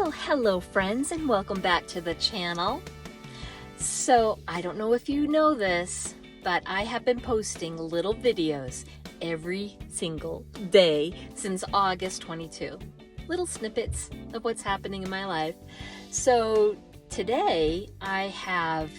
Well, hello friends, and welcome back to the channel. So I don't know if you know this, but I have been posting little videos every single day since August 22. Little snippets of what's happening in my life. So today I have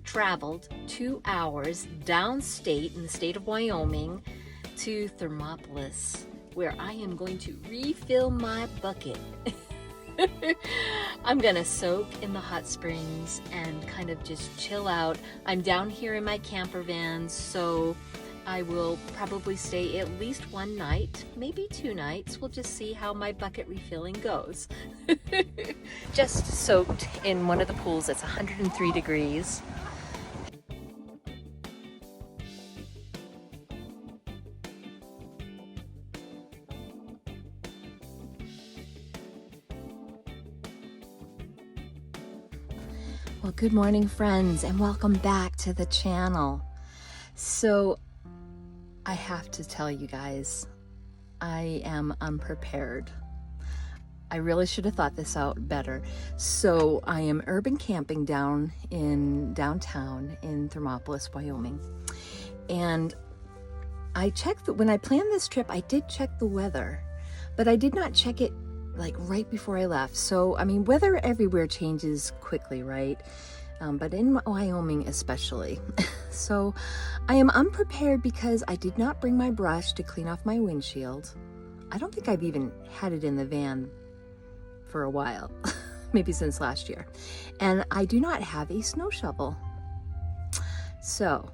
traveled 2 hours downstate in the state of Wyoming to Thermopolis, where I am going to refill my bucket. I'm gonna soak in the hot springs and kind of just chill out. I'm down here in my camper van, so I will probably stay at least one night, maybe 2 nights. We'll just see how my bucket refilling goes. Just soaked in one of the pools. It's 103 degrees. Well, good morning friends, and welcome back to the channel. So I have to tell you guys, I am unprepared. I really should have thought this out better. So I am urban camping down in downtown in Thermopolis, Wyoming. And I checked, when I planned this trip, I did check the weather, but I did not check it like right before I left. So, I mean, weather everywhere changes quickly, right? But in Wyoming especially. So I am unprepared because I did not bring my brush to clean off my windshield. I don't think I've even had it in the van for a while, maybe since last year. And I do not have a snow shovel. So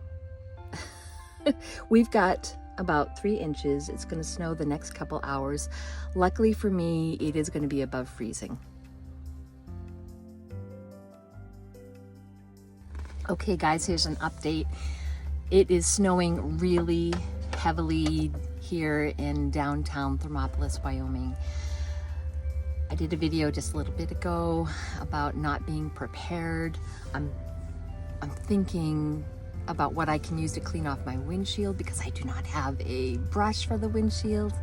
we've got about 3 inches. It's going to snow the next couple hours. Luckily for me, it is going to be above freezing. Okay guys, here's an update. It is snowing really heavily here in downtown Thermopolis, Wyoming. I did a video just a little bit ago about not being prepared. I'm thinking about what I can use to clean off my windshield because I do not have a brush for the windshield.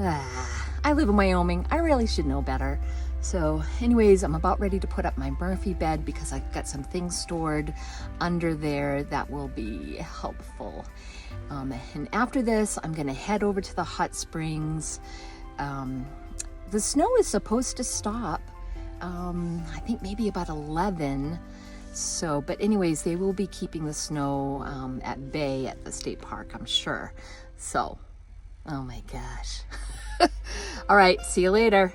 I live in Wyoming. I really should know better. So anyways, I'm about ready to put up my Murphy bed because I've got some things stored under there that will be helpful. And after this, I'm gonna head over to the hot springs. The snow is supposed to stop, I think maybe about 11. So, but anyways, they will be keeping the snow at bay at the state park, I'm sure. So, oh my gosh. All right, see you later.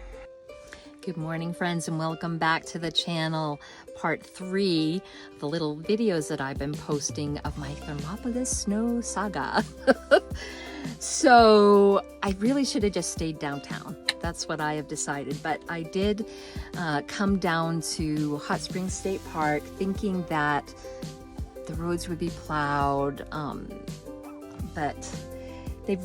Good morning, friends, and welcome back to the channel. Part 3 of the little videos that I've been posting of my Thermopolis snow saga. So I really should have just stayed downtown. That's what I have decided. But I did come down to Hot Springs State Park thinking that the roads would be plowed, but they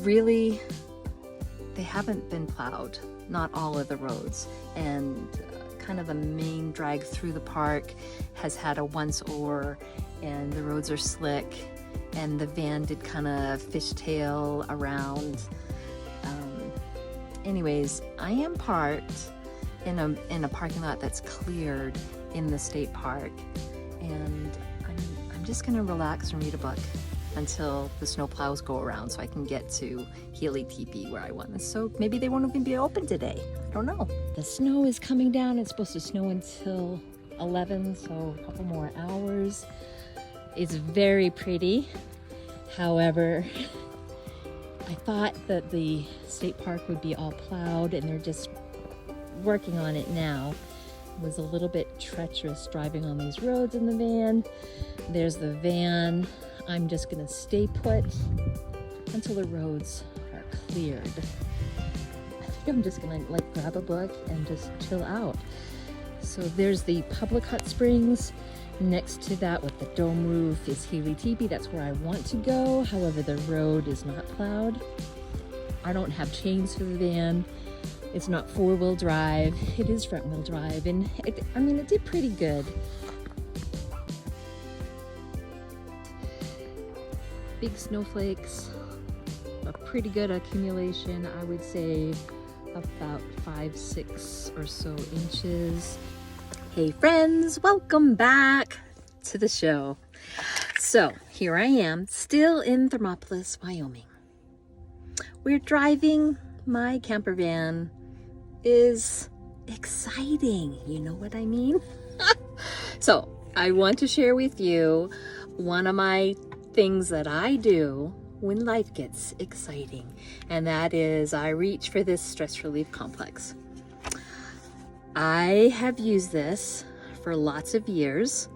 haven't been plowed. Not all of the roads, and kind of the main drag through the park has had a once over, and the roads are slick, and the van did kind of fishtail around. Anyways, I am parked in a parking lot that's cleared in the state park, and I'm just gonna relax and read a book until the snow plows go around so I can get to Healy Teepee where I want. So maybe they won't even be open today. I don't know. The snow is coming down. It's supposed to snow until 11, so a couple more hours. It's very pretty. However, I thought that the state park would be all plowed, and they're just working on it now. It was a little bit treacherous driving on these roads in the van. There's the van. I'm just gonna stay put until the roads are cleared. I think I'm just gonna like grab a book and just chill out. So there's the public hot springs. Next to that with the dome roof is Healy Teepee. That's where I want to go. However, the road is not plowed. I don't have chains for the van. It's not 4-wheel drive. It is front-wheel drive, and it did pretty good. Big snowflakes, a pretty good accumulation. I would say about 5-6 or so inches. Hey friends, welcome back to the show. So here I am, still in Thermopolis, Wyoming. We're driving. My camper van is exciting, you know what I mean? So I want to share with you one of my things that I do when life gets exciting, and that is I reach for this stress relief complex. I have used this for lots of years,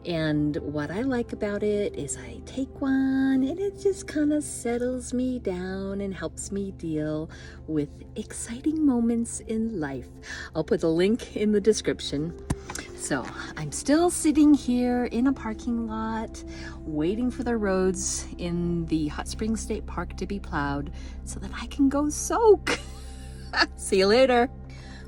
and what I like about it is I take one and it just kind of settles me down and helps me deal with exciting moments in life. I'll put the link in the description. So I'm still sitting here in a parking lot waiting for the roads in the Hot Springs State Park to be plowed so that I can go soak. See you later.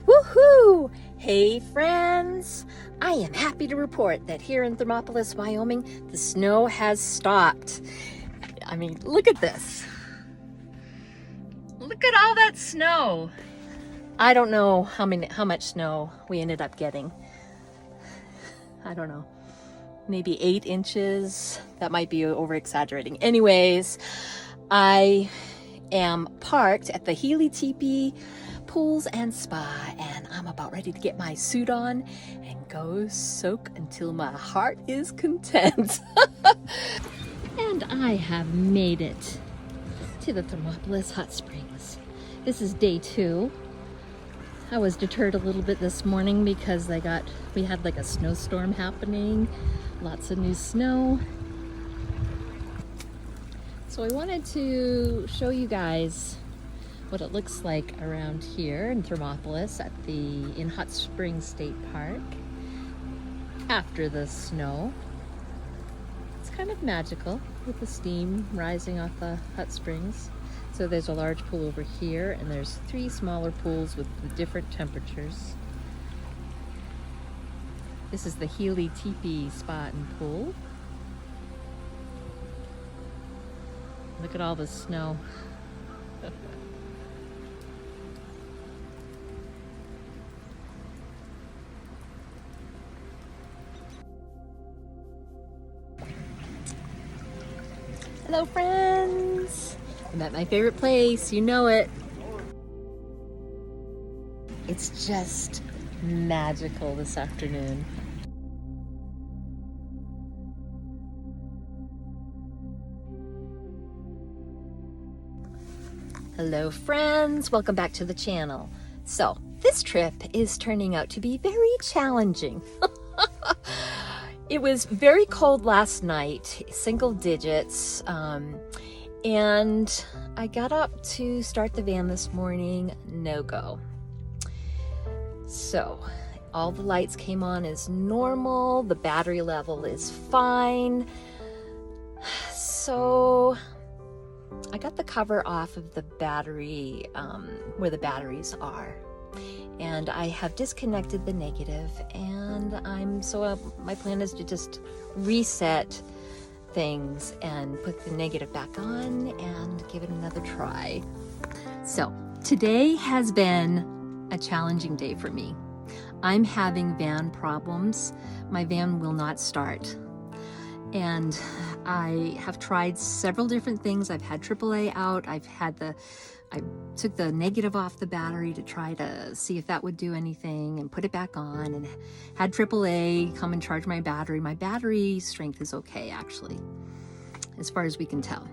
Woohoo! Hey friends! I am happy to report that here in Thermopolis, Wyoming, the snow has stopped. I mean, look at this. Look at all that snow. I don't know how much snow we ended up getting. I don't know, maybe 8 inches. That might be over exaggerating. Anyways, I am parked at the Healy Teepee Pools and Spa, and I'm about ready to get my suit on and go soak until my heart is content. And I have made it to the Thermopolis Hot Springs. This is day 2. I was deterred a little bit this morning because we had like a snowstorm happening, lots of new snow. So I wanted to show you guys what it looks like around here in Thermopolis in Hot Springs State Park after the snow. It's kind of magical with the steam rising off the hot springs. So there's a large pool over here, and there's 3 smaller pools with different temperatures. This is the Healy Teepee Spa and Pool. Look at all the snow. Hello friends! I'm at my favorite place, you know it. It's just magical this afternoon. Hello friends, welcome back to the channel. So this trip is turning out to be very challenging. It was very cold last night, single digits, and I got up to start the van this morning, no go. So all the lights came on as normal, the battery level is fine. So I got the cover off of the battery, where the batteries are. And I have disconnected the negative, and my plan is to just reset things and put the negative back on and give it another try. So today has been a challenging day for me. I'm having van problems. My van will not start. And I have tried several different things. I've had AAA out. I took the negative off the battery to try to see if that would do anything and put it back on, and had AAA come and charge my battery. My battery strength is okay, actually, as far as we can tell.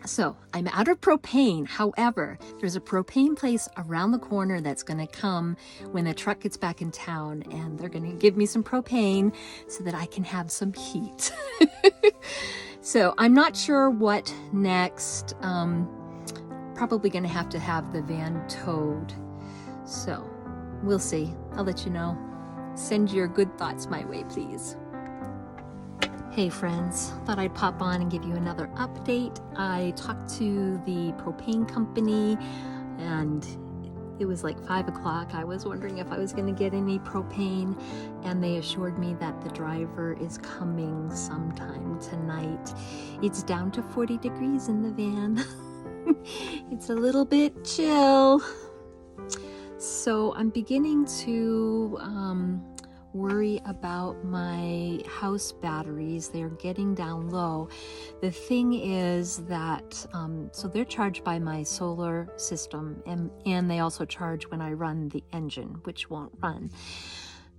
So I'm out of propane. However, there's a propane place around the corner that's going to come when the truck gets back in town, and they're going to give me some propane so that I can have some heat. So I'm not sure what next. Probably going to have the van towed. So we'll see. I'll let you know. Send your good thoughts my way, please. Hey friends, thought I'd pop on and give you another update. I talked to the propane company, and it was like 5 o'clock. I was wondering if I was going to get any propane, and they assured me that the driver is coming sometime tonight. It's down to 40 degrees in the van. It's a little bit chill, So I'm beginning to worry about my house batteries. They're getting down low. The thing is that, so they're charged by my solar system, and they also charge when I run the engine, which won't run.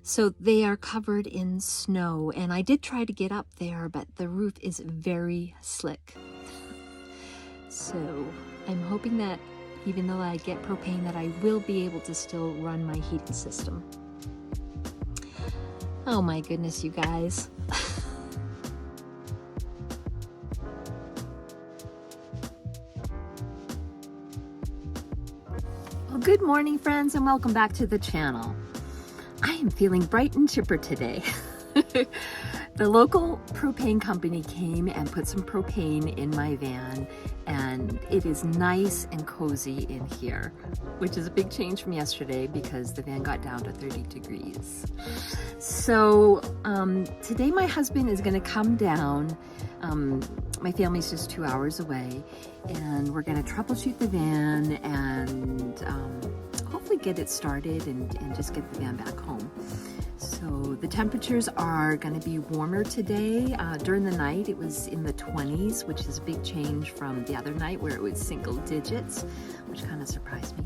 So they are covered in snow, and I did try to get up there, but the roof is very slick. So I'm hoping that even though I get propane, that I will be able to still run my heating system. Oh my goodness, you guys. Well, good morning, friends, and welcome back to the channel. I am feeling bright and chipper today. The local propane company came and put some propane in my van, and it is nice and cozy in here, which is a big change from yesterday because the van got down to 30 degrees. So today my husband is going to come down. My family's just 2 hours away, and we're going to troubleshoot the van and hopefully get it started and just get the van back home. So the temperatures are going to be warmer today. During the night it was in the 20s, which is a big change from the other night where it was single digits, which kind of surprised me.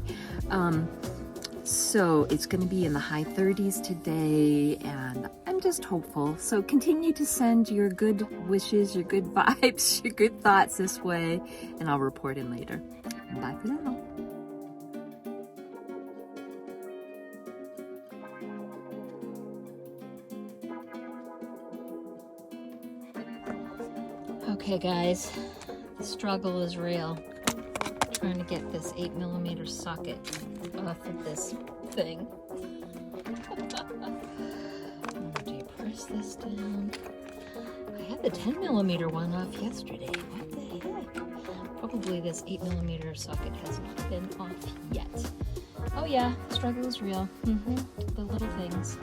So it's going to be in the high 30s today, and I'm just hopeful. So continue to send your good wishes, your good vibes, your good thoughts this way, and I'll report in later. Bye for now. Okay guys, the struggle is real. I'm trying to get this 8mm socket off of this thing. Do you press this down? I had the 10mm one off yesterday. What the heck? Probably this 8mm socket has not been off yet. Oh yeah, struggle is real. The little things.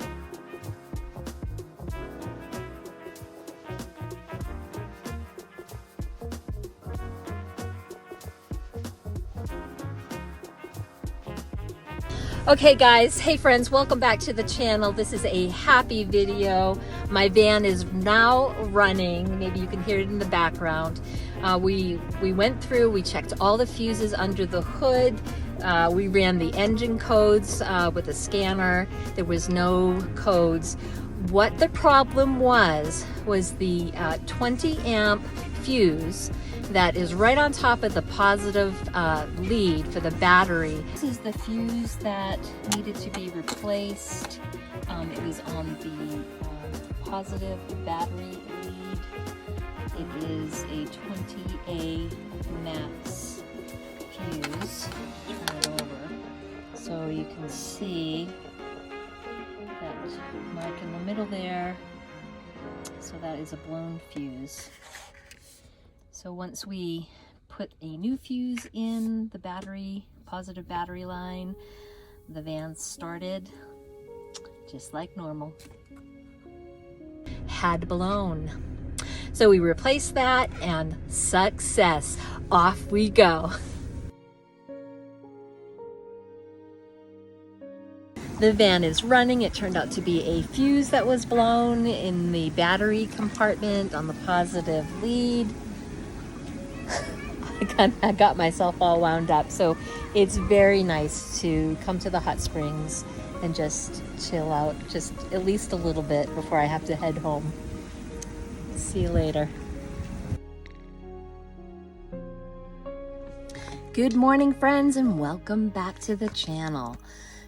Okay guys, hey friends, welcome back to the channel. This is a happy video. My van is now running. Maybe you can hear it in the background. We went through, we checked all the fuses under the hood. We ran the engine codes with a scanner. There was no codes. What the problem was the 20 amp fuse that is right on top of the positive lead for the battery. This is the fuse that needed to be replaced. It was on the positive battery lead. It is a 20A max fuse. Turn it over so you can see that mark in the middle there. So that is a blown fuse. So once we put a new fuse in the battery, positive battery line, the van started just like normal. Had blown. So we replaced that and success. Off we go. The van is running. It turned out to be a fuse that was blown in the battery compartment on the positive lead. I got myself all wound up. So it's very nice to come to the hot springs and just chill out just at least a little bit before I have to head home. See you later. Good morning, friends, and welcome back to the channel.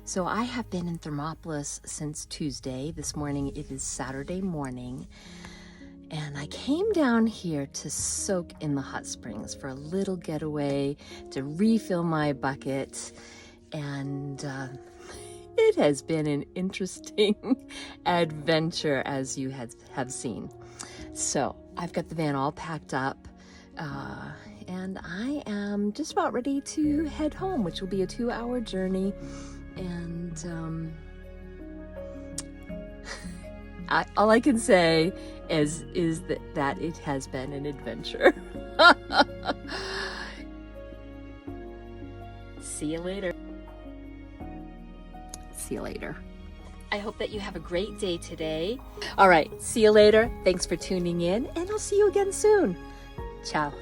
So I have been in Thermopolis since Tuesday. This morning it is Saturday morning. And I came down here to soak in the hot springs for a little getaway, to refill my bucket, and it has been an interesting adventure, as you have seen. So I've got the van all packed up, and I am just about ready to head home, which will be a 2-hour journey, and all I can say is that it has been an adventure. See you later. see you later. I hope that you have a great day today. All right, see you later. Thanks for tuning in, and I'll see you again soon. Ciao.